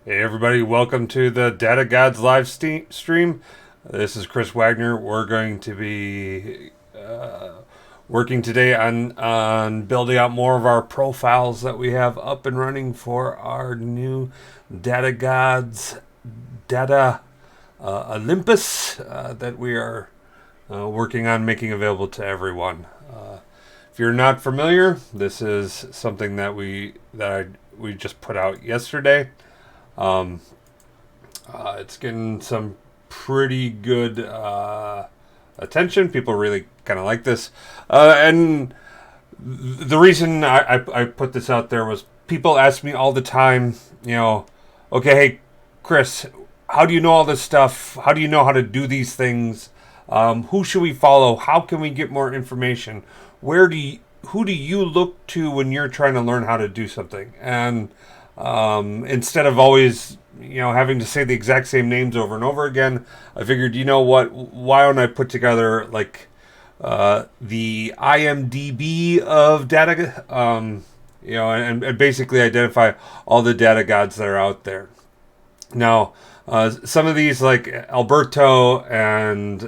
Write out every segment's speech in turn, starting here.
Hey everybody, welcome to the Data Gods live stream. This is Chris Wagner. We're going to be working today on building out more of our profiles that we have up and running for our new Data Gods Data Olympus that we are working on making available to everyone. If you're not familiar, this is something that we just put out yesterday. It's getting some pretty good attention. People really kind of like this. And the reason I put this out there was people ask me all the time, okay, hey, Chris, how do you know all this stuff? How do you know how to do these things? Who should we follow? How can we get more information? Who do you look to when you're trying to learn how to do something? And instead of always, having to say the exact same names over and over again, I figured, why don't I put together like the IMDb of data, and basically identify all the data gods that are out there. Now, some of these like Alberto and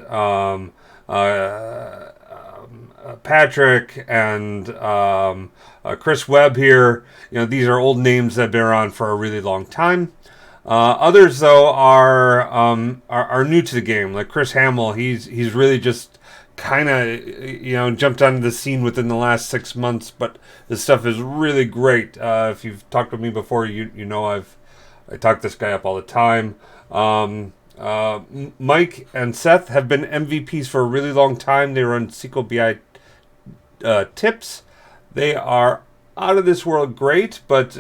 Patrick and Chris Webb here. These are old names that have been around for a really long time. Others though are new to the game, like Chris Hamill. He's really just kind of jumped onto the scene within the last 6 months, but this stuff is really great. If you've talked with me before, I talk this guy up all the time. Mike and Seth have been MVPs for a really long time. They run SQL BI tips. They are out of this world great, but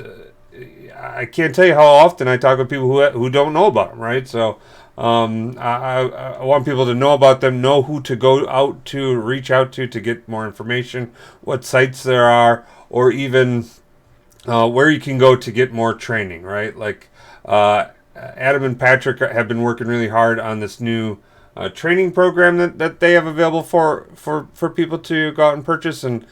I can't tell you how often I talk with people who don't know about them, right? So I want people to know about them, know who to go out to, reach out to get more information, what sites there are, or even where you can go to get more training, right? Like Adam and Patrick have been working really hard on this new training program that they have available for people to go out and purchase, and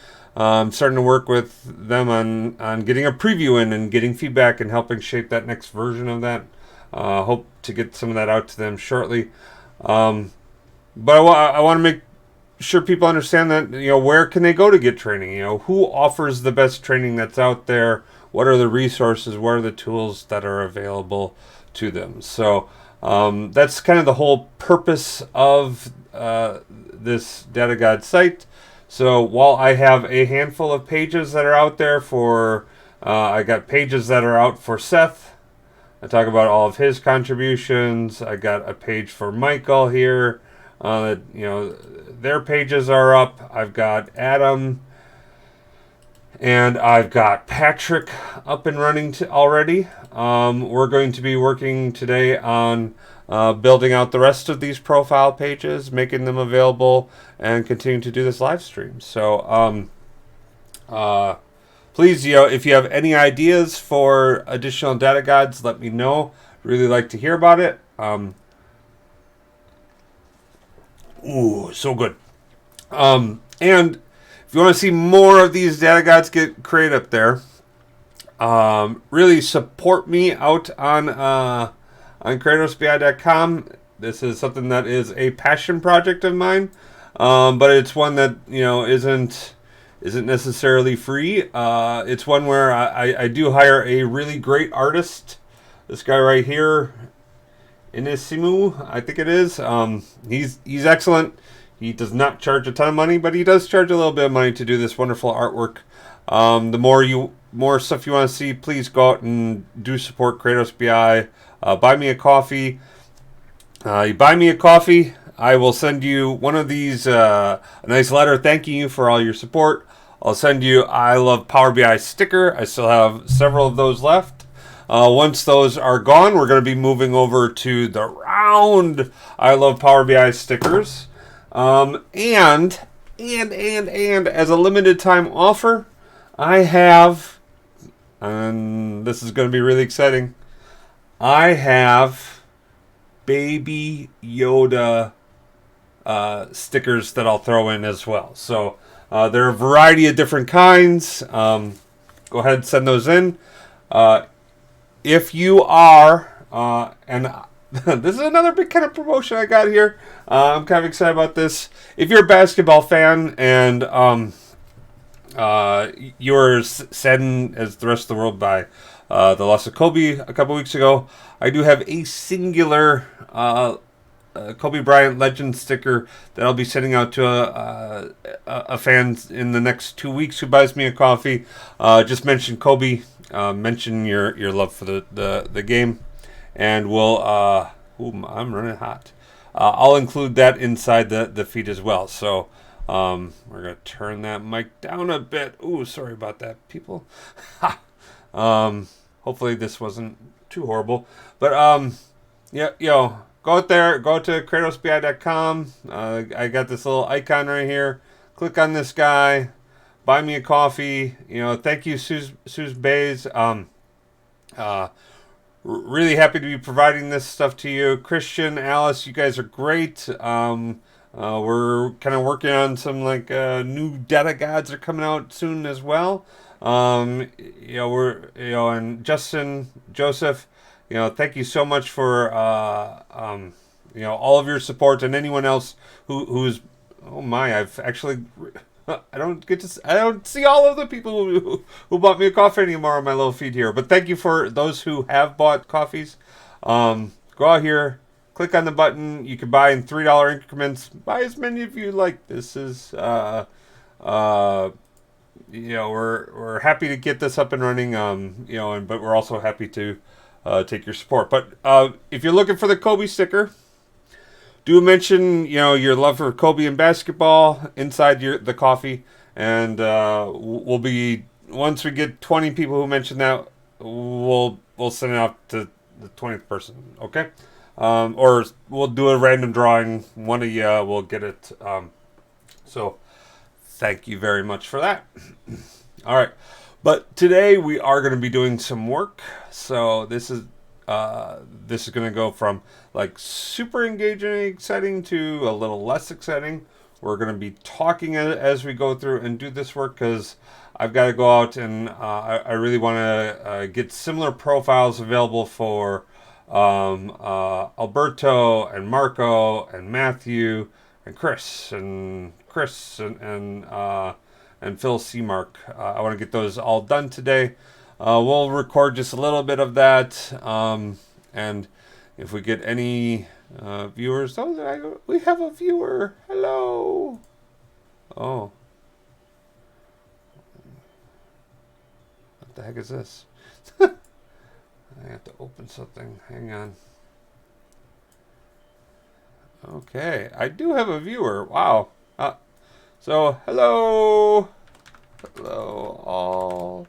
starting to work with them on getting a preview in and getting feedback and helping shape that next version of that. Hope to get some of that out to them shortly. But I want to make sure people understand that, where can they go to get training? Who offers the best training that's out there? What are the resources? What are the tools that are available to them? So that's kind of the whole purpose of this Data God site. So while I have a handful of pages that are out there I got pages that are out for Seth. I talk about all of his contributions. I got a page for Michael here. Their pages are up. I've got Adam and I've got Patrick up and running already. We're going to be working today on building out the rest of these profile pages, making them available, and continuing to do this live stream. So please, if you have any ideas for additional data gods, let me know. Really like to hear about it. Ooh, so good. And if you want to see more of these data gods get created up there, really support me out on KratosBI.com. This is something that is a passion project of mine, but it's one that isn't necessarily free. It's one where I do hire a really great artist. This guy right here, Inesimu, I think it is. He's excellent. He does not charge a ton of money, but he does charge a little bit of money to do this wonderful artwork. The more stuff you want to see, please go out and do support Kratos BI. Buy me a coffee. You buy me a coffee, I will send you one of these, a nice letter thanking you for all your support. I'll send you I Love Power BI sticker. I still have several of those left. Once those are gone, we're going to be moving over to the round I Love Power BI stickers. And as a limited time offer, I have, and this is going to be really exciting, I have Baby Yoda stickers that I'll throw in as well. So there are a variety of different kinds. Go ahead and send those in. if you are, and this is another big kind of promotion I got here. I'm kind of excited about this. If you're a basketball fan and you're saddened as the rest of the world by the loss of Kobe a couple weeks ago, I do have a singular Kobe Bryant legend sticker that I'll be sending out to a fan in the next 2 weeks who buys me a coffee. Just mention Kobe, mention your love for the game, and we'll. I'm running hot. I'll include that inside the feed as well. So we're gonna turn that mic down a bit. Ooh, sorry about that, people. Hopefully this wasn't too horrible, but yeah, go out there, go to KratosBI.com. I got this little icon right here. Click on this guy. Buy me a coffee. Thank you, Suze Bays. Really happy to be providing this stuff to you. Christian, Alice, you guys are great. We're kind of working on some new data gods are coming out soon as well. And Justin, Joseph, thank you so much for all of your support, and anyone else who's I've actually I don't see all of the people who bought me a coffee anymore on my little feed here. But thank you for those who have bought coffees. Go out here, click on the button. You can buy in $3 increments. Buy as many of you like. This is we're happy to get this up and running. But we're also happy to take your support. But if you're looking for the Kobe sticker, do mention your love for Kobe and basketball inside the coffee, and we'll be, once we get 20 people who mention that, we'll send it out to the 20th person. Okay, or we'll do a random drawing. One of you will get it. So thank you very much for that. All right, but today we are going to be doing some work. So this is going to go from super engaging and exciting to a little less exciting. We're going to be talking as we go through and do this work, because I've got to go out and I really want to get similar profiles available for Alberto and Marco and Matthew and Chris and Phil Seamark. I want to get those all done today. We'll record just a little bit of that, and if we get any viewers, we have a viewer. Hello. Oh, what the heck is this? I have to open something. Hang on. Okay, I do have a viewer. Wow. So hello all.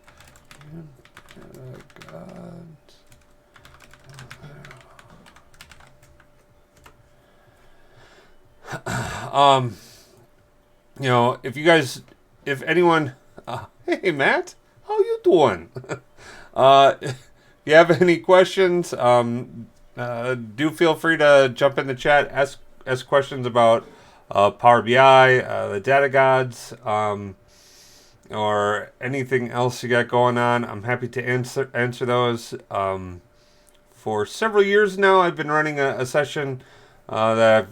If anyone, hey Matt, how you doing? If you have any questions, do feel free to jump in the chat, ask questions about Power BI, the data gods, or anything else you got going on. I'm happy to answer those. For several years now, I've been running a session that I've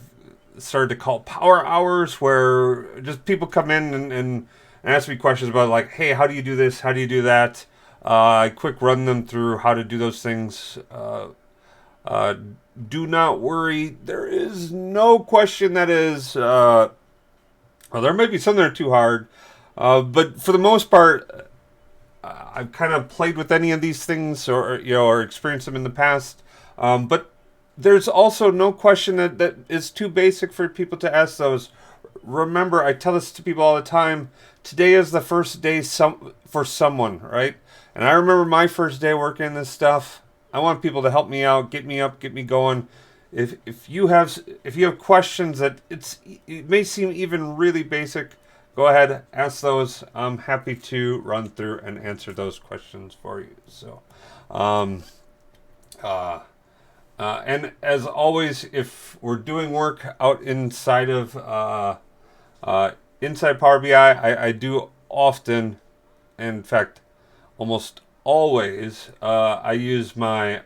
started to call Power Hours, where just people come in and ask me questions about hey, how do you do this? How do you do that? I quick run them through how to do those things. Do not worry. There is no question that is. Well, there may be some that are too hard, but for the most part, I've kind of played with any of these things or experienced them in the past. But there's also no question that is too basic for people to ask those. Remember, I tell this to people all the time. Today is the first day for someone, right? And I remember my first day working this stuff. I want people to help me out, get me up, get me going. If you have questions that it may seem even really basic, go ahead, ask those. I'm happy to run through and answer those questions for you. So, and as always, if we're doing work out inside of inside Power BI, I do often, in fact, almost always, I use my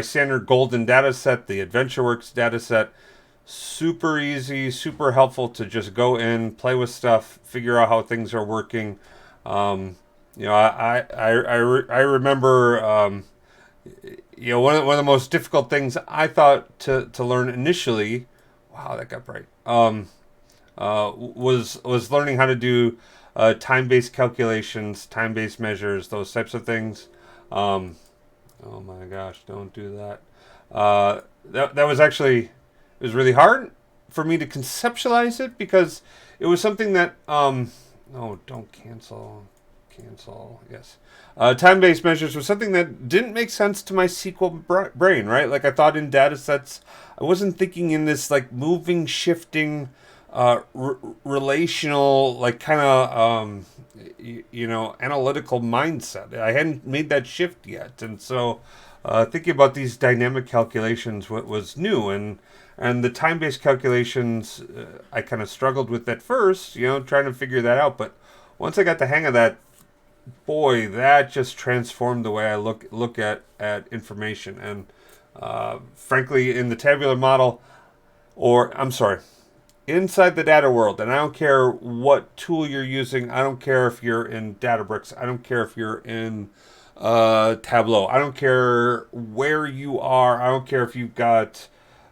standard golden data set, the AdventureWorks data set. Super easy, super helpful to just go in, play with stuff, figure out how things are working. I remember, one of the most difficult things I thought to learn initially. Wow, that got bright. Was learning how to do time-based calculations, time-based measures, those types of things. Oh my gosh, don't do that. That was actually, it was really hard for me to conceptualize it because it was something that no, don't cancel, yes. Time-based measures was something that didn't make sense to my SQL brain, right? Like I thought in data sets, I wasn't thinking in this like moving, shifting, relational, like kind of analytical mindset. I hadn't made that shift yet, and so thinking about these dynamic calculations was new, and the time-based calculations I kind of struggled with at first, trying to figure that out. But once I got the hang of that, boy, that just transformed the way I look at information. And frankly, in the tabular model, or I'm sorry, inside the data world, and I don't care what tool you're using. I don't care if you're in Databricks. I don't care if you're in Tableau. I don't care where you are. I don't care if you've got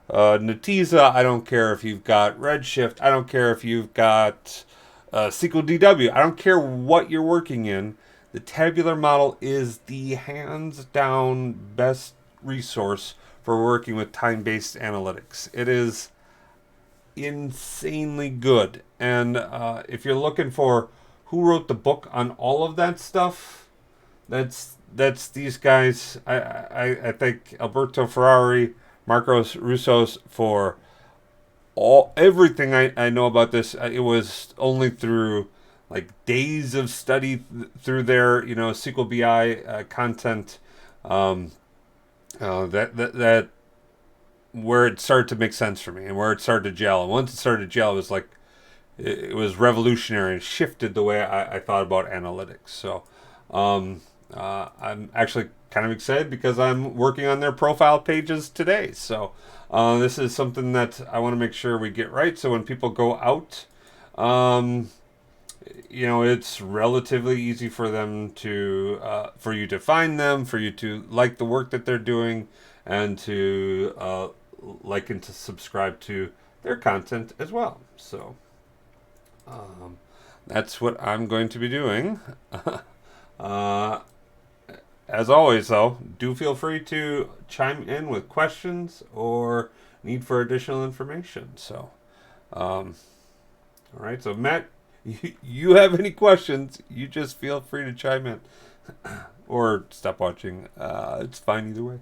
Netezza. I don't care if you've got Redshift. I don't care if you've got SQL DW. I don't care what you're working in. The tabular model is the hands down best resource for working with time-based analytics. It is insanely good. And if you're looking for who wrote the book on all of that stuff, that's these guys. I think Alberto Ferrari, Marcos Russos for everything I know about this. It was only through like days of study through their SQL BI content that where it started to make sense for me and where it started to gel. And once it started to gel, it was like it was revolutionary and shifted the way I thought about analytics. So I'm actually kind of excited because I'm working on their profile pages today. So this is something that I want to make sure we get right. So when people go out, it's relatively easy for them for you to find them, for you to like the work that they're doing, and to like and to subscribe to their content as well. So that's what I'm going to be doing. As always, though, do feel free to chime in with questions or need for additional information. So, all right. So, Matt, you have any questions, you just feel free to chime in or stop watching. It's fine either way.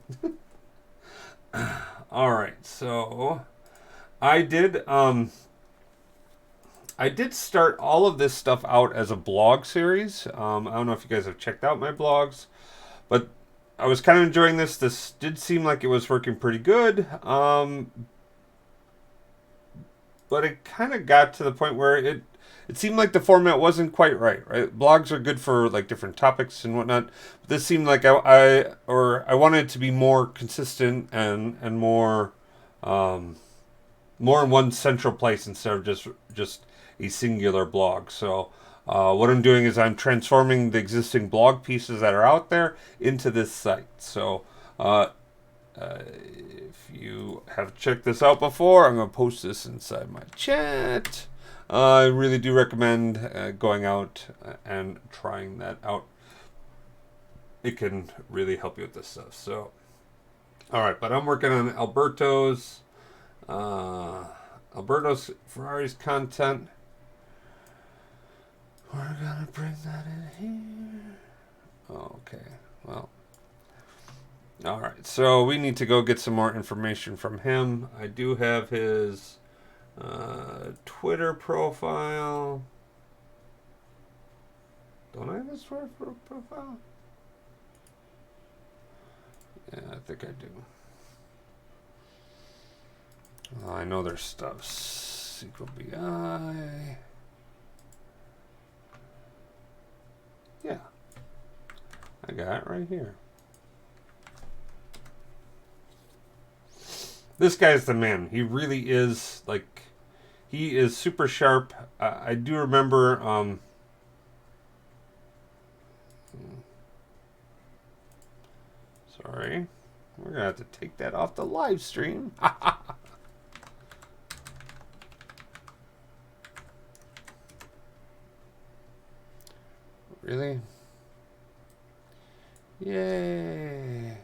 All right. So, I did start all of this stuff out as a blog series. I don't know if you guys have checked out my blogs, but I was kind of enjoying this. This did seem like it was working pretty good. But it kind of got to the point where it seemed like the format wasn't quite right. Blogs are good for like different topics and whatnot. But this seemed like I wanted it to be more consistent and more in one central place instead of just a singular blog. So what I'm doing is I'm transforming the existing blog pieces that are out there into this site. So if you have checked this out before, I'm going to post this inside my chat. I really do recommend going out and trying that out. It can really help you with this stuff. So, all right, but I'm working on Alberto's Ferrari's content. We're gonna bring that in here. Okay, well, all right. So we need to go get some more information from him. I do have his Twitter profile. Don't I have his Twitter profile? Yeah, I think I do. I know there's stuff. SQL BI. Yeah, I got it right here. This guy's the man. He really is, like, he is super sharp. I do remember, sorry. We're going to have to take that off the live stream. Really? Yay.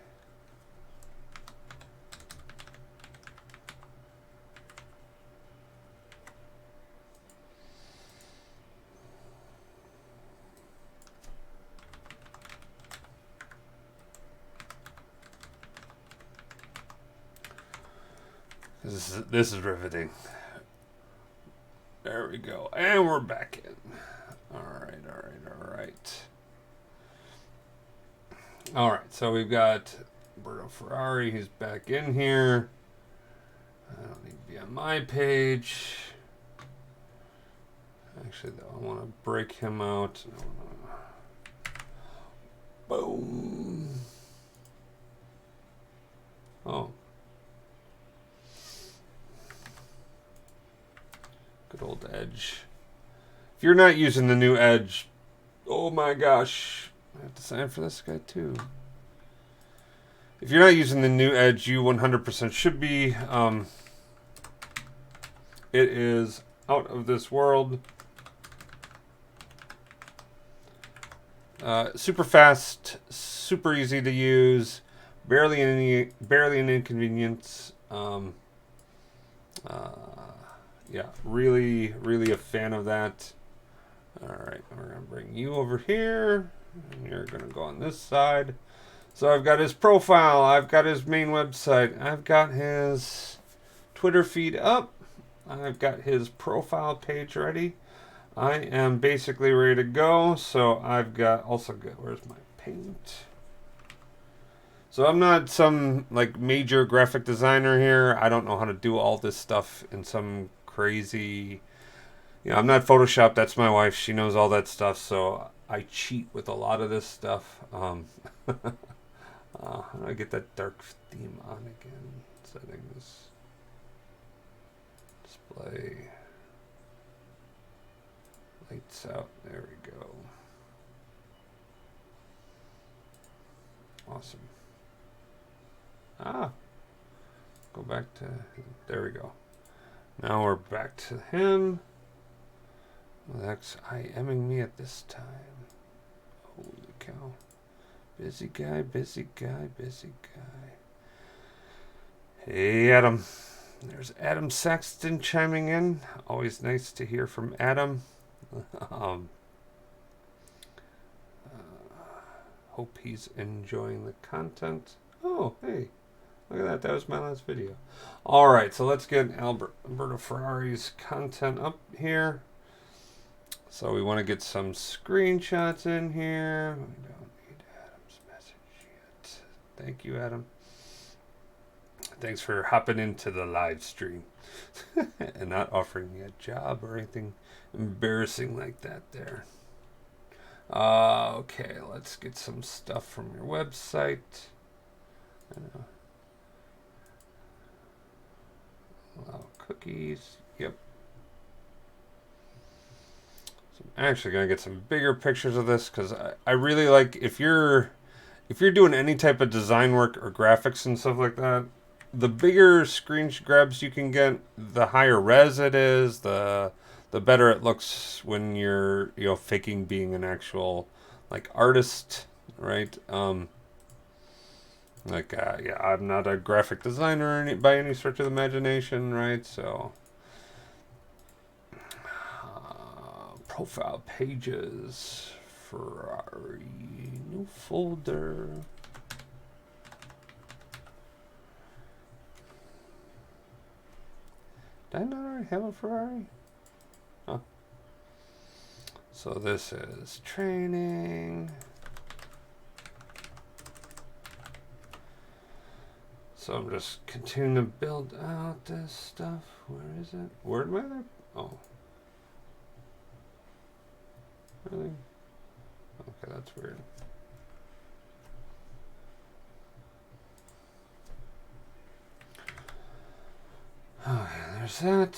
This is riveting. There we go. And we're back in. Alright. Alright, so we've got Roberto Ferrari. He's back in here. I don't need to be on my page. Actually, though, I want to break him out. Boom. Oh. Good old Edge. If you're not using the new Edge, oh my gosh. I have to sign for this guy too. If you're not using the new Edge, you 100% should be. It is out of this world. Super fast, super easy to use, barely an inconvenience. Yeah, really a fan of that. All right, we're gonna bring you over here, and you're gonna go on this side. So I've got his profile, I've got his main website, I've got his Twitter feed up, I've got his profile page ready. I am basically ready to go. So I've got where's my paint? So I'm not some like major graphic designer here. I don't know how to do all this stuff in some crazy, I'm not Photoshop. That's my wife. She knows all that stuff. So I cheat with a lot of this stuff. How do I get that dark theme on again? Settings, display, lights out. There we go. Awesome. Go back to, there we go. Now we're back to him. That's IMing me at this time. Holy cow. Busy guy. Hey, Adam. There's Adam Saxton chiming in. Always nice to hear from Adam. Hope he's enjoying the content. Oh, hey. Look at that. That was my last video. Alright, so let's get Alberto Ferrari's content up here. So we want to get some screenshots in here. We don't need Adam's message yet. Thank you, Adam. Thanks for hopping into the live stream and not offering me a job or anything embarrassing like that there. Okay, let's get some stuff from your website. Allow cookies. Yep. So I'm actually gonna get some bigger pictures of this because I really like if you're doing any type of design work or graphics and stuff like that, the bigger screen grabs you can get, the higher res it is, the better it looks when you're faking being an actual like artist, right? Yeah, I'm not a graphic designer by any stretch of the imagination, right? So profile pages, Ferrari, new folder. Did I not already have a Ferrari? Oh. So this is training. So I'm just continuing to build out this stuff. Where is it? Where am I? Oh. Really? Okay, that's weird. there's that.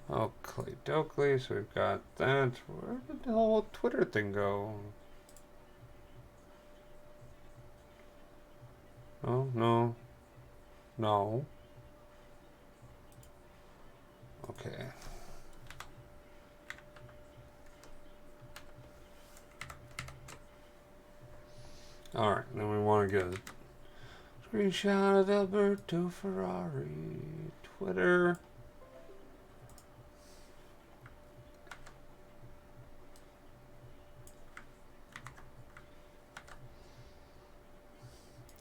Oakley Dokley, so we've got that. Where did the whole Twitter thing go? Oh, no. No. Okay. Alright, then we want to get a screenshot of Alberto Ferrari. Twitter.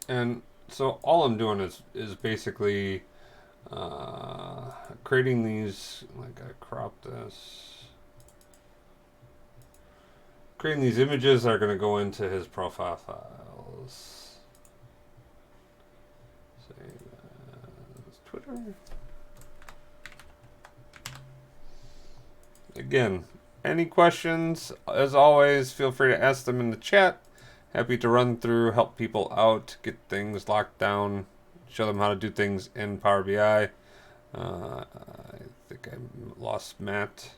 And so all I'm doing is basically creating these, like I cropped this, creating these images that are going to go into his profile files. Save as Twitter. Again, any questions, as always, feel free to ask them in the chat. Happy to run through, help people out, get things locked down, show them how to do things in Power BI. I think I lost Matt.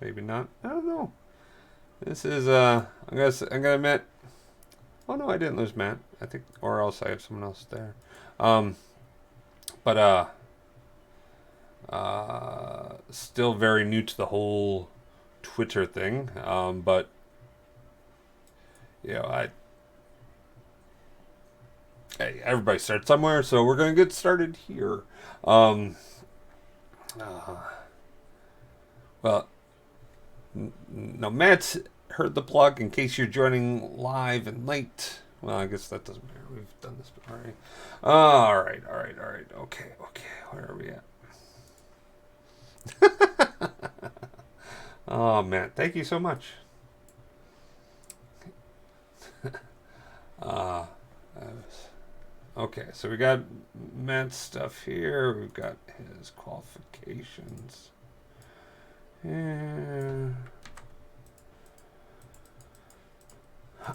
Maybe not. I don't know. This is I'm gonna admit. Oh no, I didn't lose Matt. I think, or else I have someone else there. Still very new to the whole Twitter thing. But you know, hey, everybody starts somewhere, so we're gonna get started here. Well, now Matt's heard the plug. In case you're joining live and late, well, I guess that doesn't matter. We've done this already. All right. Okay. Where are we at? Oh, Matt, thank you so much. Okay, so we got Matt's stuff here. We've got his qualifications. Yeah.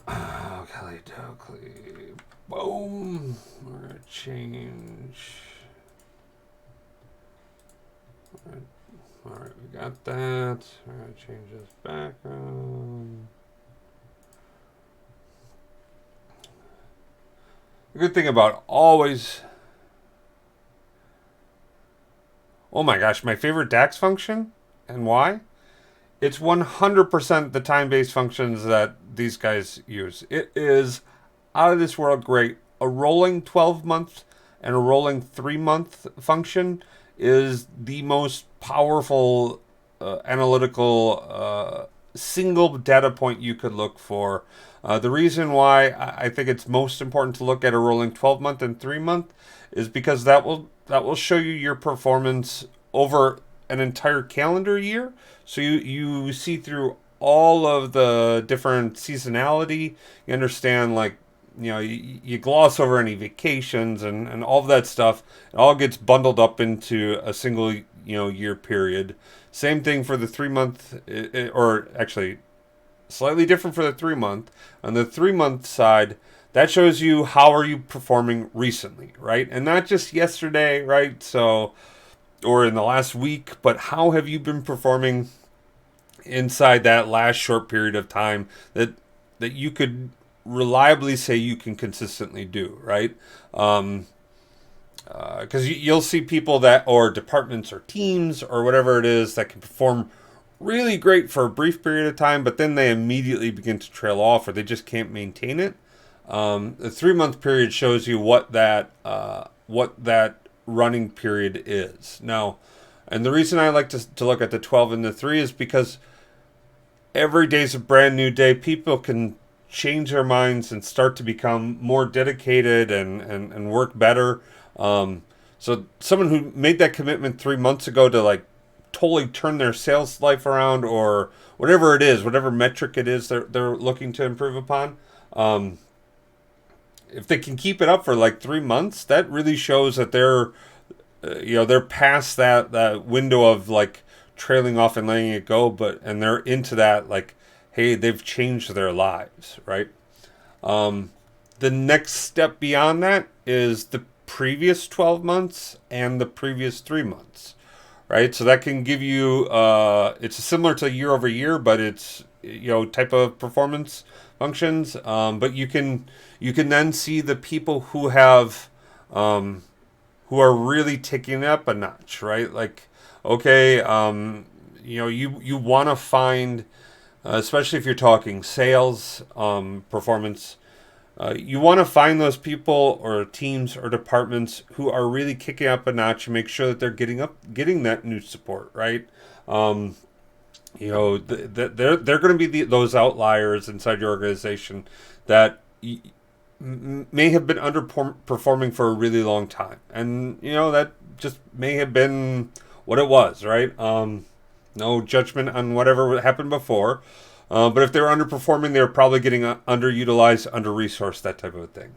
Oh, Kelly Dokley. Boom. We're going to change. Alright, we got that. We're going to change this background. The good thing about always... Oh my gosh, my favorite DAX function? And why? It's 100% the time-based functions that these guys use. It is out of this world great. A rolling 12-month and a rolling 3-month function is the most powerful analytical single data point you could look for. The reason why I think it's most important to look at a rolling 12-month and 3-month is because that will show you your performance over an entire calendar year. So you see through all of the different seasonality. You understand, like, you know, you gloss over any vacations and all of that stuff. It all gets bundled up into a single, year period. Same thing for the 3-month, or actually slightly different for the 3-month. On the 3-month side, that shows you how are you performing recently, right? And not just yesterday, right? So, or in the last week, but how have you been performing inside that last short period of time that you could reliably say you can consistently do, right? Because you'll see people that, or departments or teams or whatever it is, that can perform really great for a brief period of time, but then they immediately begin to trail off, or they just can't maintain it. The 3-month period shows you what that running period is. Now, and the reason I like to look at the 12 and the 3 is because every day's a brand new day. People can change their minds and start to become more dedicated and work better. So someone who made that commitment 3 months ago to, like, totally turn their sales life around, or whatever it is, whatever metric it is they're looking to improve upon, if they can keep it up for like 3 months, that really shows that they're past that window of, like, trailing off and letting it go, and they're into that, like, hey, they've changed their lives, right? The next step beyond that is previous 12 months and the previous 3 months, right? So that can give you, it's similar to year over year, but it's, type of performance functions. But you can then see the people who are really taking it up a notch, right? Like, okay, you want to find, especially if you're talking sales performance, you want to find those people or teams or departments who are really kicking up a notch and make sure that they're getting that new support, right? Um, they're going to be those outliers inside your organization that may have been underperforming for a really long time, and that just may have been what it was, right? No judgment on whatever happened before, but if they're underperforming, they're probably getting underutilized, under resourced, that type of thing.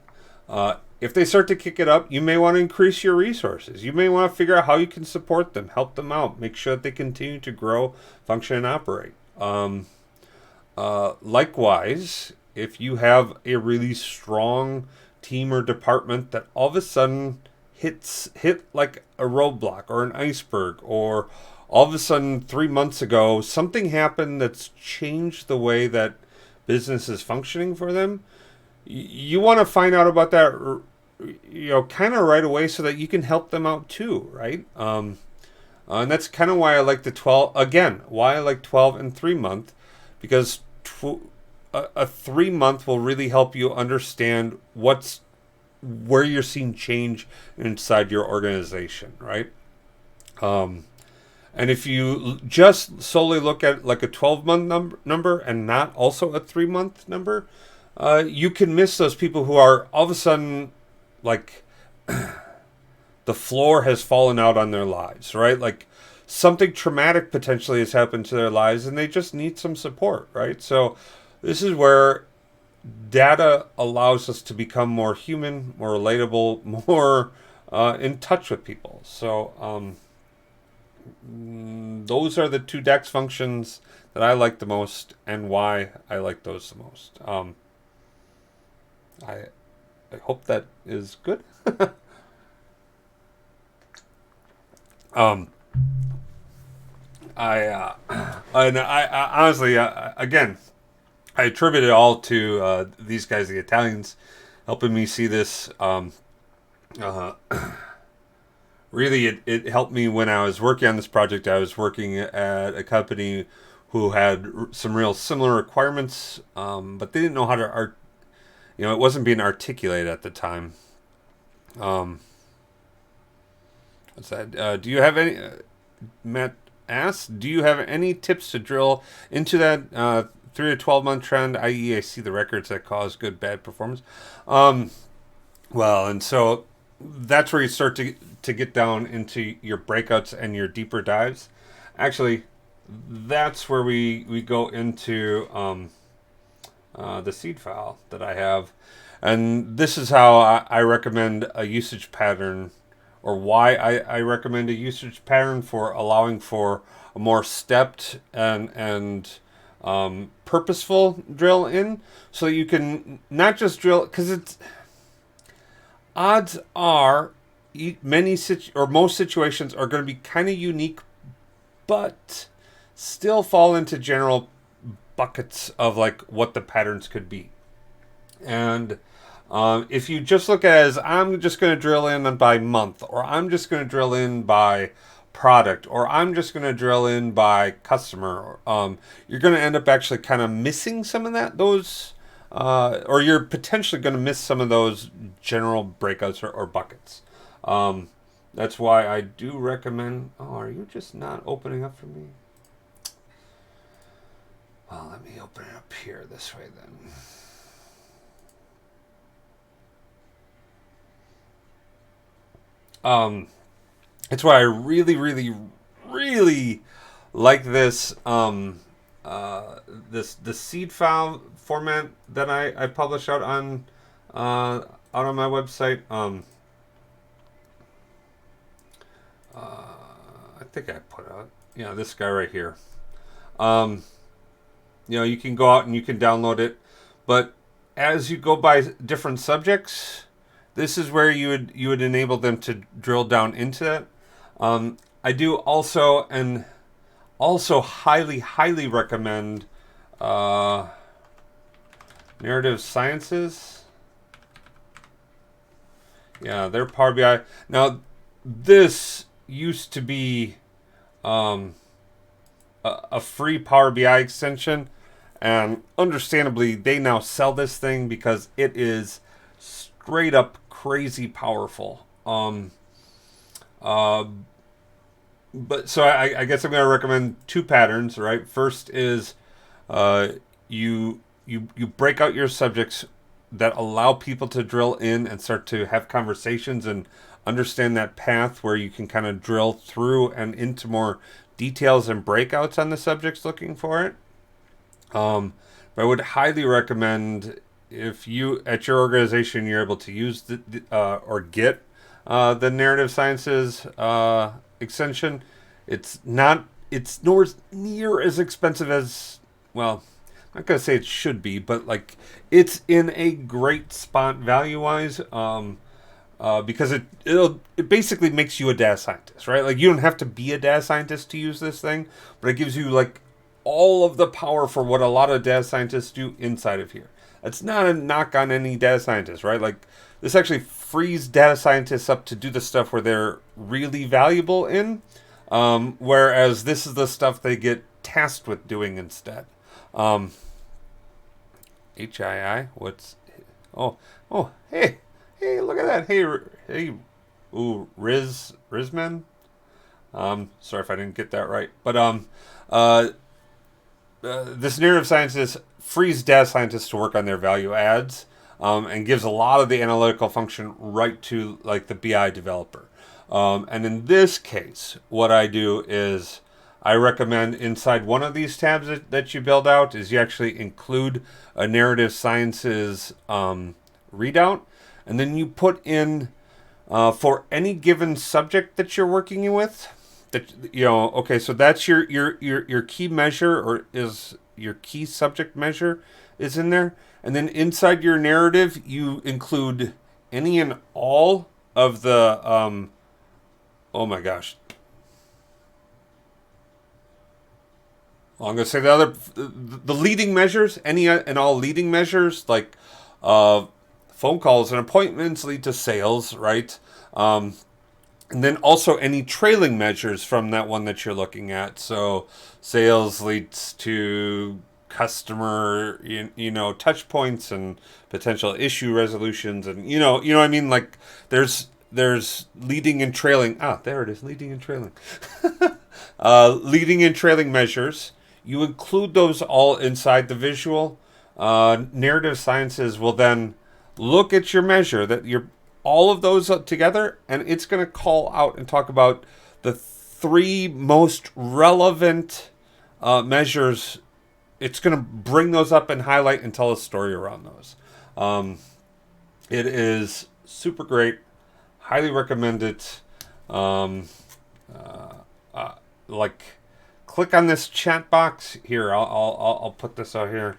If they start to kick it up, you may want to increase your resources. You may want to figure out how you can support them, help them out, make sure that they continue to grow, function, and operate. Likewise, if you have a really strong team or department that all of a sudden hit like a roadblock or an iceberg, or all of a sudden 3 months ago something happened that's changed the way that business is functioning for them, you want to find out about that, kind of right away, so that you can help them out too, right? And that's kind of why I like the 12, again, why I like 12 and 3 month, because a 3 month will really help you understand where you're seeing change inside your organization, right? And if you just solely look at like a 12-month number and not also a 3 month number, you can miss those people who are all of a sudden like the floor has fallen out on their lives, right? Like something traumatic potentially has happened to their lives and they just need some support, right? So this is where data allows us to become more human, more relatable, more in touch with people. So those are the two DEX functions that I like the most, and why I like those the most. I hope that is good. um, I honestly, again, I attribute it all to these guys, the Italians, helping me see this. Uh, Really, it helped me when I was working on this project. I was working at a company who had some real similar requirements, but they didn't know how to it wasn't being articulated at the time. Um, what's that? Do you have any? Matt asked, do you have any tips to drill into that 3 to 12 month trend? I.e., I see the records that cause good, bad performance. Um, well, and so that's where you start to get down into your breakouts and your deeper dives. Actually, that's where we go into the seed file that I have. And this is how I recommend a usage pattern, or why I recommend a usage pattern for allowing for a more stepped and purposeful drill in, so you can not just drill, because it's odds are most situations are going to be kind of unique, but still fall into general buckets of like what the patterns could be. And if you just look at it as, I'm just going to drill in by month, or I'm just going to drill in by product, or I'm just going to drill in by customer, you're going to end up actually kind of missing some of those, or you're potentially going to miss some of those general breakouts or buckets. That's why I do recommend. Oh, are you just not opening up for me? Well, let me open it up here this way then. It's why I really, really, really like this the seed file format that I publish out on my website. I think I put out this guy right here. You can go out and you can download it, but as you go by different subjects, this is where you would enable them to drill down into it. I do also highly recommend Narrative Sciences. Yeah, they're Power BI. Now, this used to be a free Power BI extension, and understandably, they now sell this thing because it is straight up crazy powerful. But so I guess I'm going to recommend two patterns, right? First is you break out your subjects that allow people to drill in and start to have conversations and understand that path where you can kind of drill through and into more details and breakouts on the subjects looking for it. But I would highly recommend, if you at your organization you're able to use or get the Narrative Sciences extension. It's nowhere near as expensive as, well, I'm not gonna say it should be, but like it's in a great spot value wise. Because it basically makes you a data scientist, right? Like you don't have to be a data scientist to use this thing, but it gives you like all of the power for what a lot of data scientists do inside of here. It's not a knock on any data scientist, right? Like this actually frees data scientists up to do the stuff where they're really valuable in, whereas this is the stuff they get tasked with doing instead. HII, what's, hey, look at that. Hey, ooh, Rizman. Sorry if I didn't get that right, but this Narrative Sciences frees data scientists to work on their value adds, and gives a lot of the analytical function right to like the BI developer. And in this case, what I do is I recommend inside one of these tabs that you build out is you actually include a Narrative Sciences readout, and then you put in for any given subject that you're working with. That okay, so that's your key measure, or is your key subject measure is in there, and then inside your narrative you include any and all of the oh my gosh. Well, I'm gonna say the leading measures, any and all leading measures, like phone calls and appointments lead to sales, right? And then also any trailing measures from that one that you're looking at. So sales leads to customer, touch points and potential issue resolutions, and you know what I mean. Like there's leading and trailing. There it is, leading and trailing. Leading and trailing measures. You include those all inside the visual. Narrative Sciences will then look at your measure that you're all of those together, and it's going to call out and talk about the three most relevant measures. It's going to bring those up and highlight and tell a story around those. It is super great. Highly recommend it. Click on this chat box here. I'll put this out here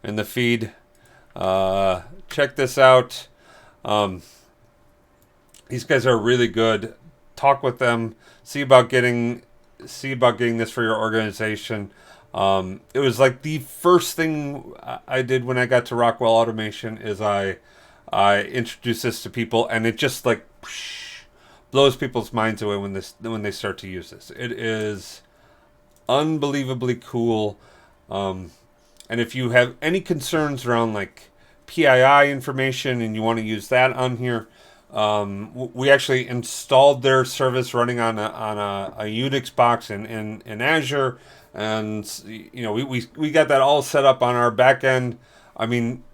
in the feed. Check this out. These guys are really good. Talk with them. See about getting this for your organization. It was like the first thing I did when I got to Rockwell Automation is I introduced this to people, and it just like blows people's minds away when they start to use this. It is unbelievably cool. And if you have any concerns around like PII information and you want to use that on here, we actually installed their service running on a Unix box in Azure, and we got that all set up on our back end. I mean,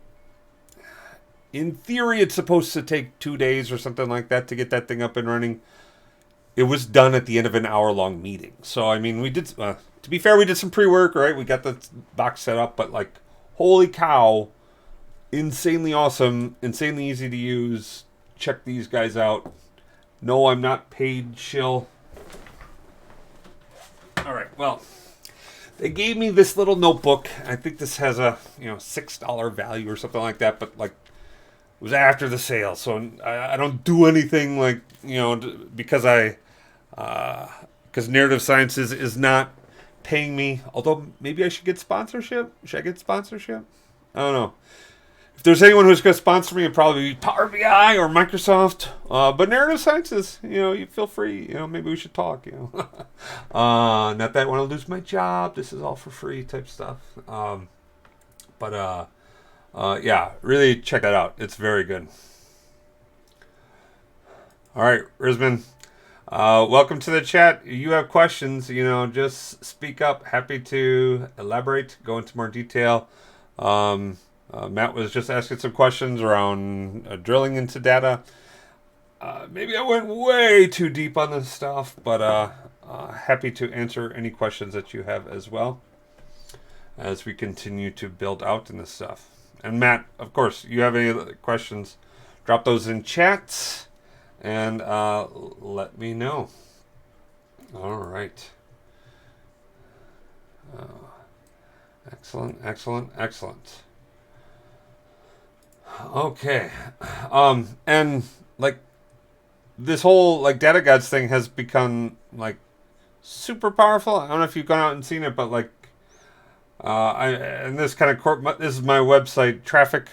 in theory, it's supposed to take 2 days or something like that to get that thing up and running. It was done at the end of an hour-long meeting. So, I mean, we did, to be fair, we did some pre-work, right? We got the box set up, but like, holy cow, insanely awesome, insanely easy to use. Check these guys out. No, I'm not paid, shill. All right, well, they gave me this little notebook. I think this has a $6 value or something like that, but like, was after the sale, so I don't do anything like, because because Narrative Sciences is not paying me. Although maybe I should get sponsorship. Should I get sponsorship? I don't know. If there's anyone who's going to sponsor me, it'd probably be Power BI or Microsoft. But Narrative Sciences, you feel free. Maybe we should talk. Not that I want to lose my job. This is all for free type stuff. But yeah, really check that out. It's very good. All right, Rizman. Welcome to the chat. You have questions, just speak up. Happy to elaborate, go into more detail. Matt was just asking some questions around drilling into data. Maybe I went way too deep on this stuff, but happy to answer any questions that you have as well as we continue to build out in this stuff. And Matt, of course, you have any other questions, drop those in chat and let me know. All right. Excellent, excellent, excellent. Okay. And like this whole like data gods thing has become like super powerful. I don't know if you've gone out and seen it, but like this is my website traffic.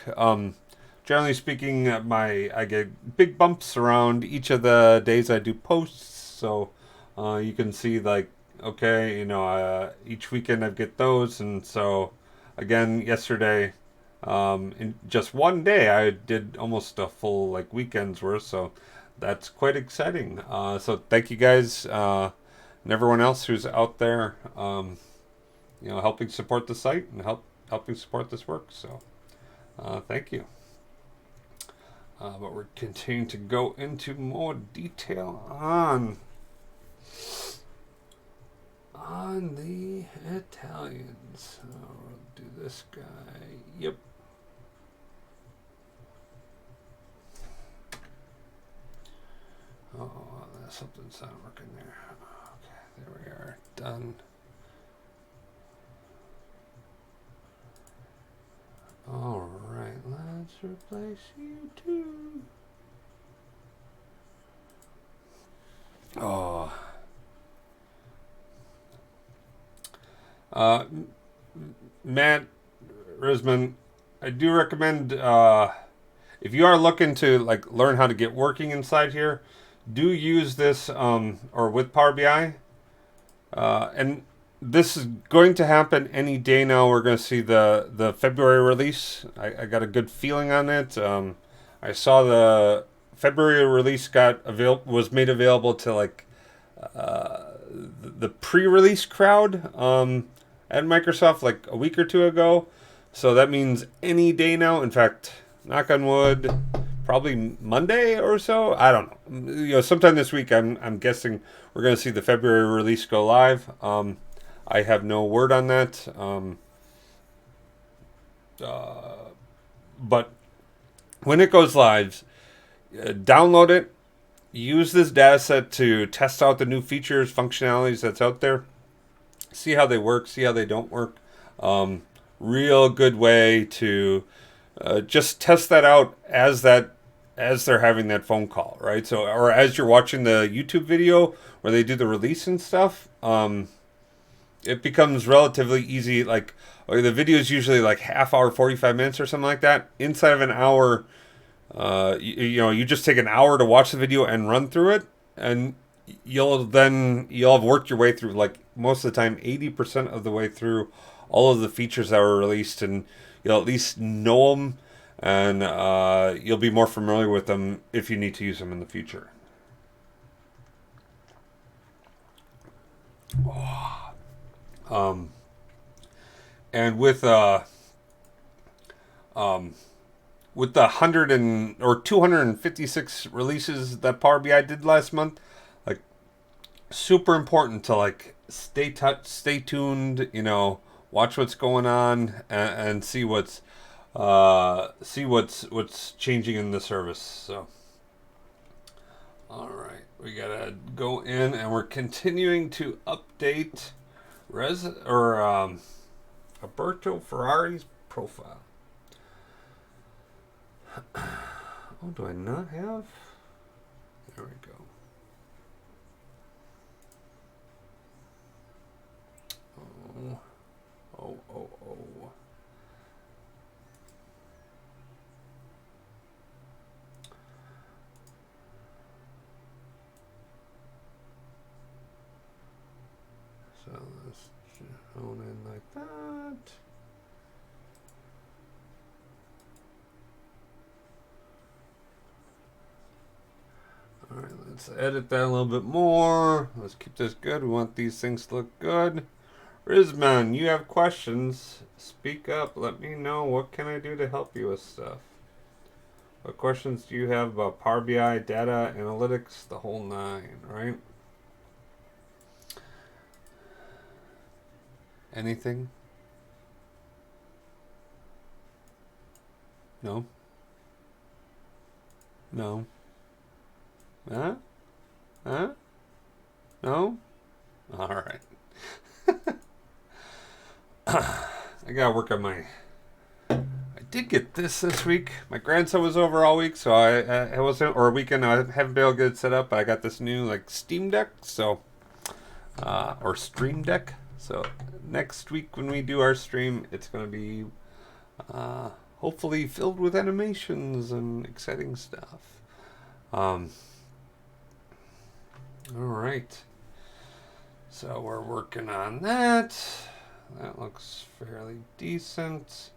Generally speaking, I get big bumps around each of the days I do posts. So you can see like, okay, each weekend I get those. And so again, yesterday, in just one day, I did almost a full like weekend's worth. So that's quite exciting. So thank you guys and everyone else who's out there, helping support the site and helping support this work. So thank you. But we're continuing to go into more detail on the Italians. We'll do this guy. Yep. Oh, something's not working there. Okay, there we are. Done. All right, let's replace you too. Oh. Matt Risman, I do recommend if you are looking to like learn how to get working inside here, do use this or with Power BI. And this is going to happen any day now. We're going to see the February release. I got a good feeling on it. I saw the February release was made available to like the pre-release crowd at Microsoft like a week or two ago. So that means any day now. In fact, knock on wood, probably Monday or so. I don't know. Sometime this week. I'm guessing we're going to see the February release go live. I have no word on that. But when it goes live, download it. Use this data set to test out the new features, functionalities that's out there. See how they work, see how they don't work. Real good way to just test that out as they're having that phone call, right? So, or as you're watching the YouTube video where they do the release and stuff, it becomes relatively easy. Like the video is usually like half hour, 45 minutes or something like that. Inside of an hour, you just take an hour to watch the video and run through it, and you'll have worked your way through, like most of the time 80% of the way through all of the features that were released, and you'll at least know them, and you'll be more familiar with them if you need to use them in the future. And with the 256 releases that Power BI did last month, like super important to like stay tuned, watch what's going on and see what's changing in the service. So all right, we gotta go in and we're continuing to update Alberto Ferrari's profile. Oh, do I not have? There we go. Oh. So let's hone in like that. Alright, let's edit that a little bit more. Let's keep this good. We want these things to look good. Rizman, you have questions. Speak up. Let me know. What can I do to help you with stuff? What questions do you have about Power BI, data, analytics, the whole nine, right? Anything? No? No? Huh? Huh? No? Alright. I gotta work on my... I did get this week. My grandson was over all week, so I wasn't... Or a weekend, I haven't been able to get it set up, but I got this new, like, Steam Deck, so... or Stream Deck. So next week when we do our stream, it's gonna be... hopefully filled with animations and exciting stuff. Alright. So we're working on that. That looks fairly decent.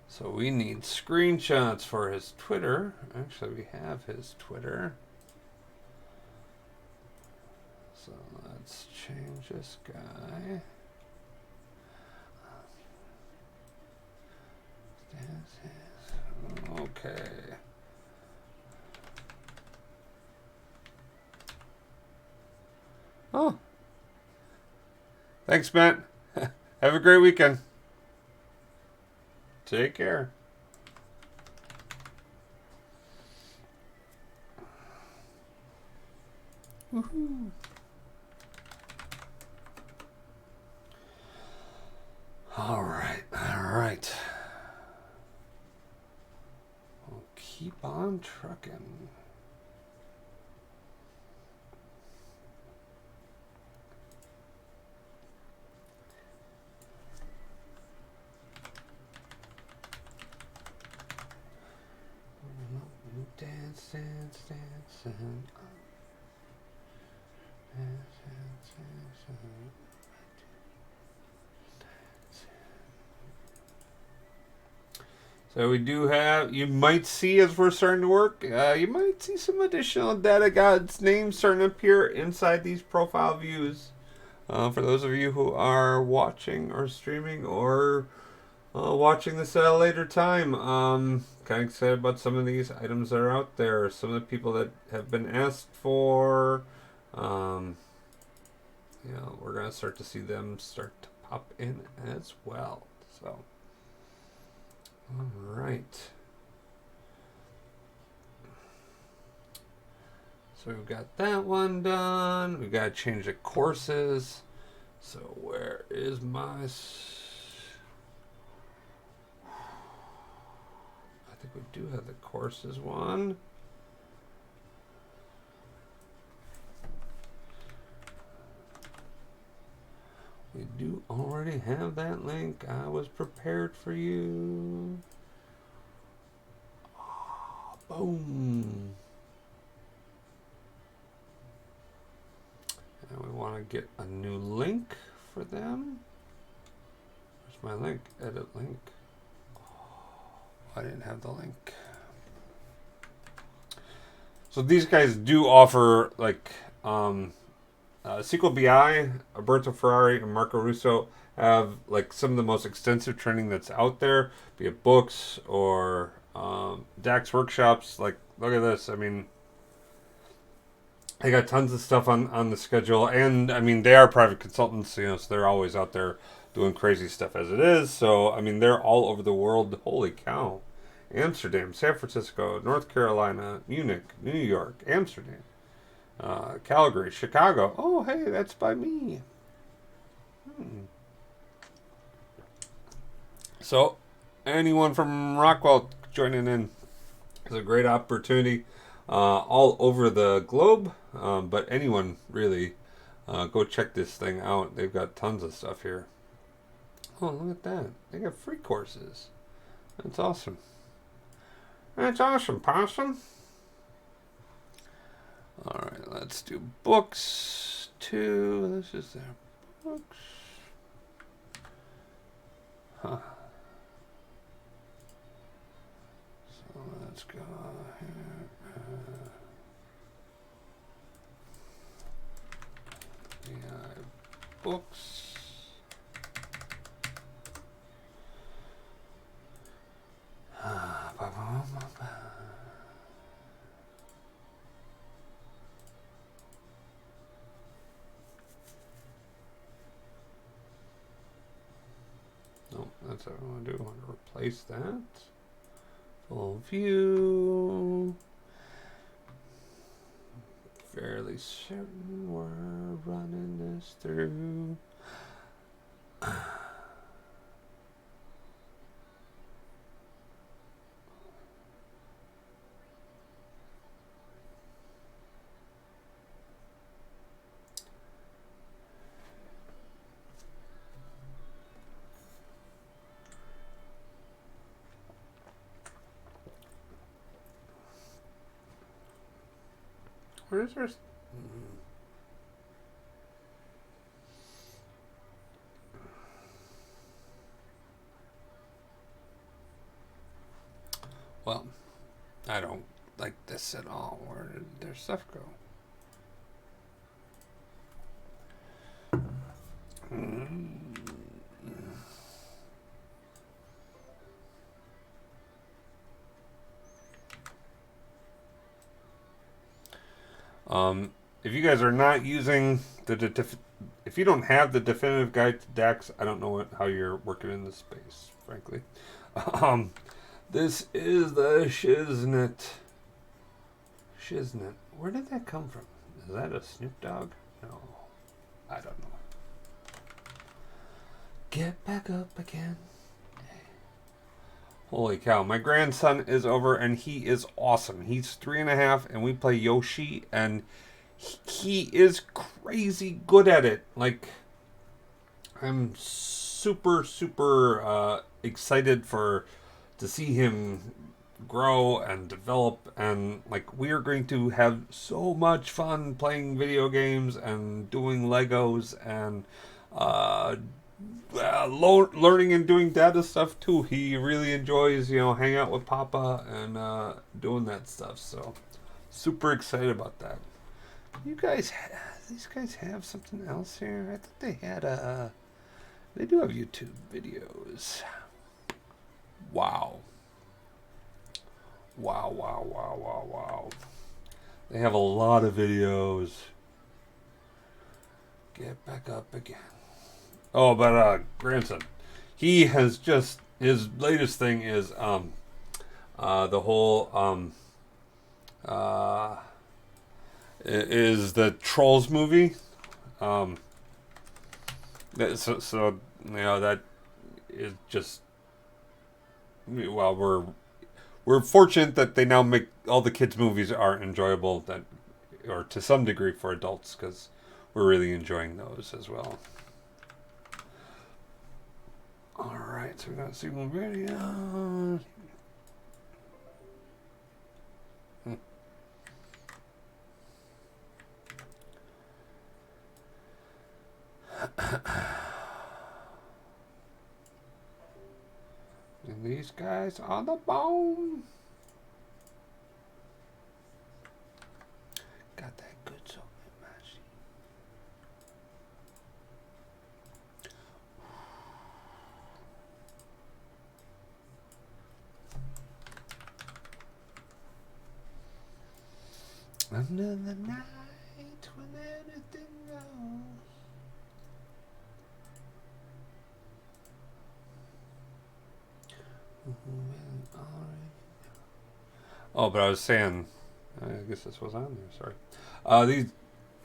So we need screenshots for his Twitter. Actually, we have his Twitter. So let's change this guy. Okay. Oh. Thanks, Matt. Have a great weekend. Take care. Woohoo. All right. We'll keep on trucking. So we do have, you might see as we're starting to work, you might see some additional data gods names starting to appear inside these profile views. For those of you who are watching or streaming or watching this at a later time, kind of excited about some of these items that are out there. Some of the people that have been asked for, we're going to start to see them start to pop in as well. So, all right. So we've got that one done. We've got to change the courses. So where is my... I think we do have the courses one. We do already have that link. I was prepared for you. Oh, boom. And we want to get a new link for them. Where's my link? Edit link. I didn't have the link. So these guys do offer like SQL BI, Alberto Ferrari and Marco Russo have like some of the most extensive training that's out there, be it books or DAX workshops. Like, look at this. I mean, they got tons of stuff on the schedule, and I mean, they are private consultants, so they're always out there doing crazy stuff as it is. So I mean, they're all over the world. Holy cow! Amsterdam, San Francisco, North Carolina, Munich, New York, Amsterdam, Calgary, Chicago. Oh, hey, that's by me. So, anyone from Rockwell joining in? It's a great opportunity all over the globe, but anyone really, go check this thing out. They've got tons of stuff here. Oh, look at that. They got free courses. That's awesome. That's awesome, Possum. Alright, let's do books. 2. This is their books. Huh. So let's go here. Books. Nope, that's what I want to do. I want to replace that. Full view. Fairly certain we're running this through. Where is our... Well, I don't like this at all. Where did their stuff go? If you guys are not using if you don't have the definitive guide to Dax, I don't know how you're working in this space, frankly. This is the Shiznit. Shiznit. Where did that come from? Is that a Snoop Dogg? No. I don't know. Get back up again. Holy cow. My grandson is over and he is awesome. He's 3.5 and we play Yoshi and he is crazy good at it. Like, I'm super excited to see him grow and develop, and like we are going to have so much fun playing video games and doing Legos and learning and doing data stuff too. He really enjoys, hanging out with Papa and doing that stuff. So super excited about that. These guys have something else here? I thought they had they do have YouTube videos. Wow. They have a lot of videos. Get back up again. Oh, but grandson, he has just, his latest thing is the whole is the Trolls movie. So that is just, well, we're fortunate that they now make all the kids' movies are enjoyable, or to some degree for adults, because we're really enjoying those as well. All right, so we got single video. And these guys are the bone. Got that good soul in my sheet. Under the night when anything goes. Oh, but I was saying, I guess this was on there. Sorry.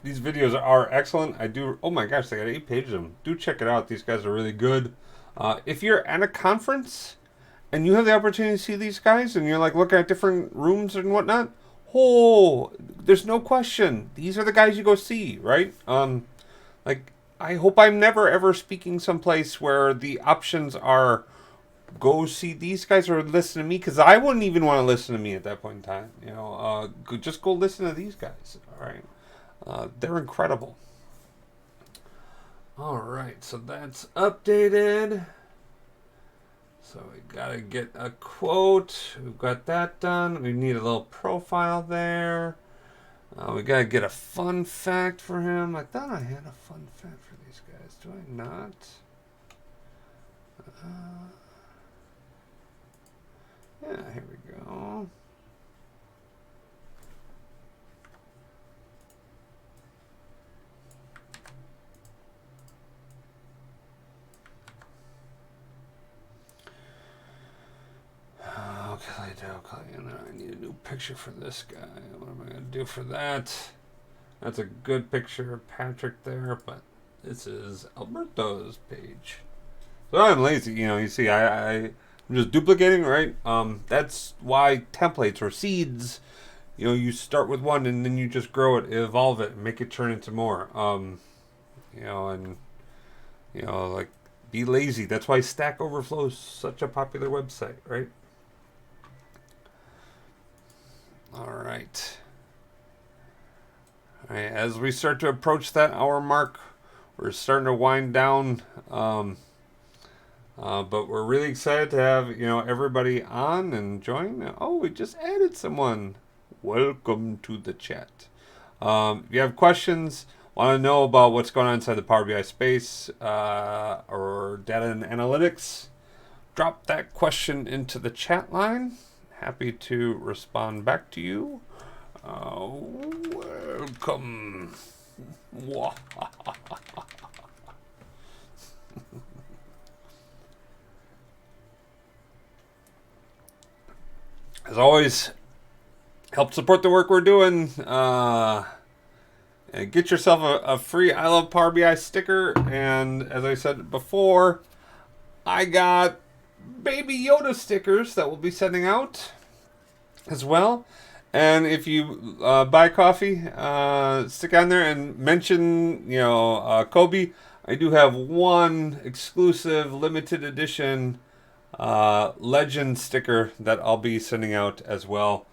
These videos are excellent. Oh my gosh, they got 8 pages of them. Do check it out. These guys are really good. If you're at a conference and you have the opportunity to see these guys, and you're like looking at different rooms and whatnot, oh, there's no question. These are the guys you go see, right? Like, I hope I'm never ever speaking someplace where the options are go see these guys or listen to me, because I wouldn't even want to listen to me at that point in time. Just go listen to these guys. All right, they're incredible. All right, so that's updated. So we gotta get a quote. We've got that done. We need a little profile there. We gotta get a fun fact for him. I thought I had a fun fact for these guys. Do I not? Yeah, here we go. Okay, and then I need a new picture for this guy. What am I going to do for that? That's a good picture of Patrick there, but this is Alberto's page. So I'm lazy, you see, I'm just duplicating, right? That's why templates or seeds, you start with one and then you just grow it, evolve it, and make it turn into more. Like, be lazy. That's why Stack Overflow is such a popular website, right? All right. All right. As we start to approach that hour mark, we're starting to wind down. But we're really excited to have everybody on and join. Oh, we just added someone. Welcome to the chat. If you have questions, want to know about what's going on inside the Power BI space or data and analytics, drop that question into the chat line. Happy to respond back to you. Welcome. As always, help support the work we're doing. Get yourself a free I Love Power BI sticker. And as I said before, I got Baby Yoda stickers that we'll be sending out as well. And if you buy coffee, stick on there and mention, Kobe. I do have one exclusive limited edition legend sticker that I'll be sending out as well.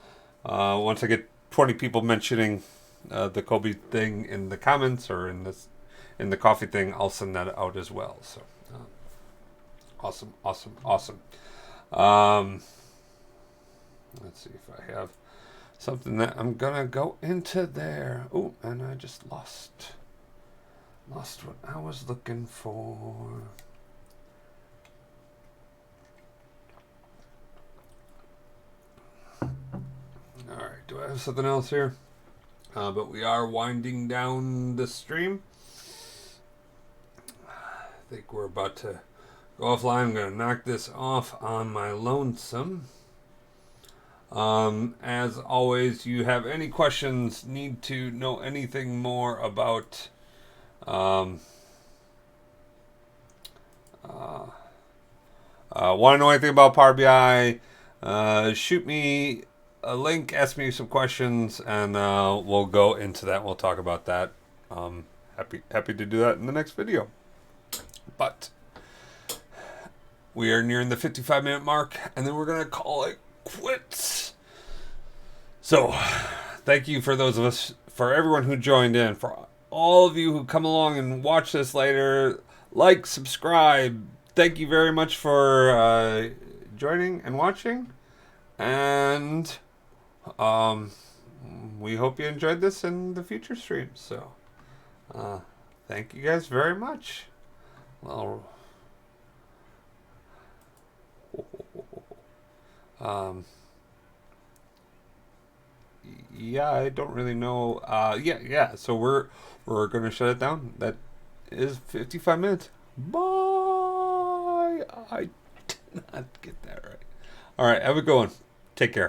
Once I get 20 people mentioning the Kobe thing in the comments or in the coffee thing, I'll send that out as well. So awesome. Let's see if I have something that I'm gonna go into there. Oh, and I just lost what I was looking for. All right, do I have something else here? But we are winding down the stream. I think we're about to go offline. I'm going to knock this off on my lonesome. As always, you have any questions, need to know anything more about want to know anything about Power BI, shoot me a link, ask me some questions, and we'll go into that. We'll talk about that. Happy to do that in the next video. But we are nearing the 55-minute mark, and then we're going to call it quits. So thank you for everyone who joined in, for all of you who come along and watch this later, like, subscribe. Thank you very much for joining and watching, and we hope you enjoyed this in the future streams. So thank you guys very much. Well, yeah, I don't really know. Yeah. So we're gonna shut it down. That is 55 minutes. Bye. I did not get that right. All right, have a good one. Take care.